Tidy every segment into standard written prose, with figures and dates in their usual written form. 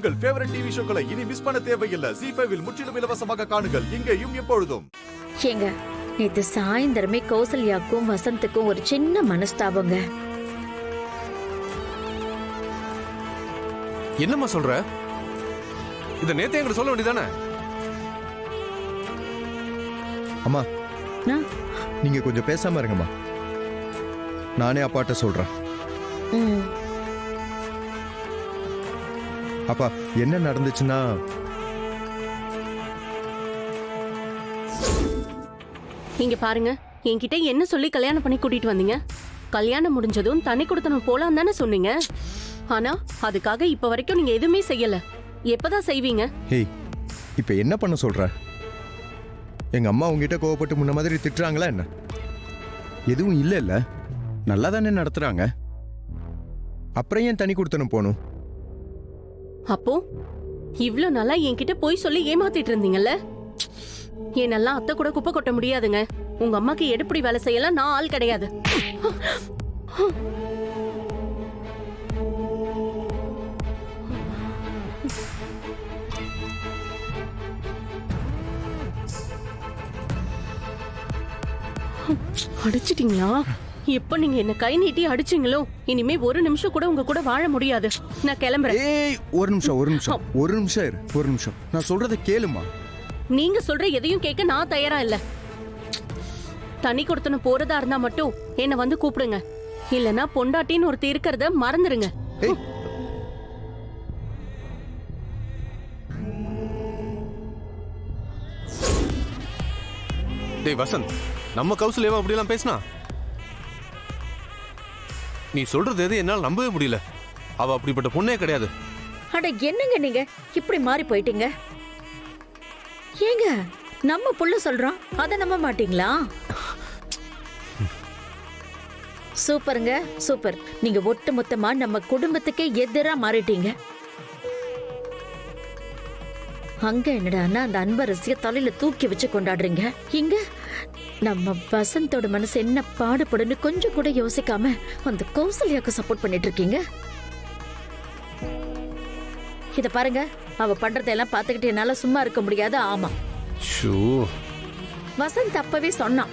உங்கள் favourite TV ஷோக்களை இனி miss பண்ண தேவையில்லை. ZEE5 இல் முற்றிலும் இலவசமாக காணுங்கள். இங்கேயும் எப்பொழுதும். ஏங்க, நேத்து சாயந்தரமே கௌசல்யாக்கும் வசந்துக்கும் ஒரு சின்ன மனஸ்தாபங்க. என்னம்மா சொல்ற? இத நேத்தே என்கிட்ட சொல்ல வேண்டியதானே? அம்மா, நீங்க கொஞ்சம் பேசாம இருங்கம்மா. நானே அப்பாட்ட சொல்றேன். அப்பா, என்ன நடந்துச்சுன்னா, இங்க பாருங்க, என்கிட்ட என்ன சொல்லி கல்யாணம் பண்ணி கூட்டிட்டு வந்தீங்க? கல்யாணம் முடிஞ்சதும் தனி கொடுத்தனும் போலாம் தானே சொன்னீங்க. ஆனா அதுக்காக இப்ப வரைக்கும் நீங்க எதுவுமே செய்யல. எப்பதான் செய்வீங்க? ஹேய், இப்ப என்ன பண்ண சொல்ற? எங்க அம்மா உங்ககிட்ட கோவப்பட்டு முன்ன மாதிரி திட்டுறாங்களா என்ன? எதுவும் இல்ல இல்ல, நல்லா தானே நடத்துறாங்க. அப்புறம் ஏன் தனி கொடுத்தனும் போகணும்? அப்போ இவ்ளோ நாளா என்கிட்ட போய் சொல்லி ஏமாத்திட்டு இருந்தீங்கல்ல? என்னெல்லாம் அத்தை கூட குப்பை கொட்ட முடியாதுங்க. உங்க அம்மாக்கு எடுப்படி வேலை செய்யலாம் நான் ஆள் கிடையாது. அடிச்சிட்டீங்களா? எப்ப நீங்க என்ன கை நீட்டி அடிச்சீங்களோ, இனிமே ஒரு நிமிஷம் கூட உங்க கூட வாழ முடியாது. நான் கிளம்புறேன். ஏய், ஒரு நிமிஷம் இரு. நான் சொல்றத கேளுமா. நீங்க சொல்ற எதையும் கேட்க நான் தயாரா இல்ல. தனி கொடுத்தன போறதா இருந்தா மட்டும் என்ன வந்து கூப்பிடுங்க. இல்லனா பொண்டாட்டின்னு ஒருத்தர் இருக்கிறத மறந்துடுங்க. டேய் வசந்த், நம்ம கௌசல்யாவை அப்படியெல்லாம் பேசினா? நீ சொல்றது எது என்னால நம்பவே முடியல. அவ அப்படிப்பட்ட பொண்ணே கிடையாது. அட என்னங்க நீங்க இப்படி மாறி போயிட்டீங்க? ஏங்க, நம்ம புள்ள சொல்றோம், அத நம்ப மாட்டீங்களா? சூப்பருங்க, சூப்பர். நீங்க ஒட்டு மொத்தமா நம்ம குடும்பத்துக்கே எதிரா மாறிட்டீங்க. அங்க என்னடான்னா அந்த அன்பரசிய தலையில தூக்கி வச்சு கொண்டாடுறீங்க. இங்க நம்ம வசந்தோட மனசு என்ன பாடுபடுன்னு கொஞ்சம் கூட யோசிக்காம அந்த கௌசல்யாக்கு சப்போர்ட் பண்ணிட்டு இருக்கீங்க. இத பாருங்க, அவ பண்றதெல்லாம் பாத்துக்கிட்டு என்னால சும்மா இருக்க முடியாது. ஆமா, வசந்த் அப்பவே சொன்னான்,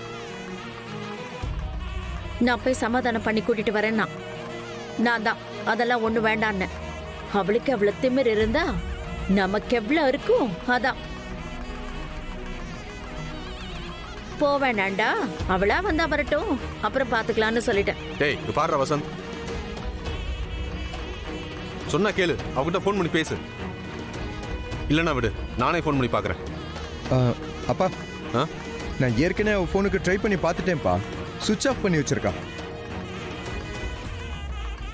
நான் போய் சமாதானம் பண்ணி கூட்டிட்டு வரேன்னா. நான் தான் அதெல்லாம் ஒண்ணு வேண்டான்னு. அவளுக்கு அவ்வளவு திமிர் இருந்தா நமக்கு எவ்வளவு இருக்கும். அதான் போவேண்டாண்டா, அவளா வந்தா வரட்டும், அப்புறம் பாத்துக்கலாம்னு சொல்லிட்டேன். டேய் பாரு வசந்த், சொன்னா கேளு. அவகிட்ட ஃபோன் பண்ணி பேசு. இல்லனா விடு, நானே ஃபோன் பண்ணி பாக்குறேன். அப்பா, நான் ஏற்கனவே அவ ஃபோனுக்கு ட்ரை பண்ணி பார்த்துட்டேன்ப்பா. சுவிட்ச் ஆஃப் பண்ணி வச்சிருக்கா.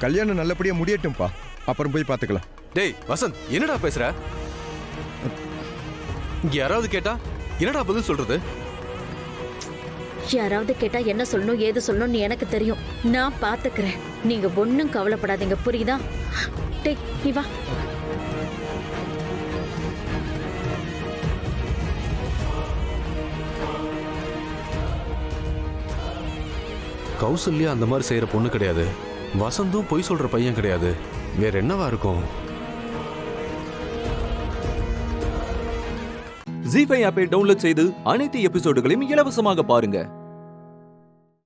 கல்யாணம் நல்லபடியா முடியட்டும்பா, அப்புறம் போய் பார்த்துக்கலாம். டேய் வசந்த், என்னடா பேசுற? இங்க யாராவது கேட்டா என்னடா பதில் சொல்றது? யாராவது கேட்டா என்ன சொல்லணும் ஏது சொல்லணும்னு எனக்கு தெரியும். நான் பாத்துக்கிறேன். நீங்க ஒன்னும் கவலைப்படாதீங்க, புரியுதா? டேய் நீ வா. கௌசல்யா அந்த மாதிரி செய்யற பொண்ணு கிடையாது. வசந்தும் பொய் சொல்ற பையன் கிடையாது. வேற என்னவா இருக்கும்? ZEE5 ஆப்பை டவுன்லோட் செய்து அனைத்து எபிசோடுகளையும் இலவசமாக பாருங்க.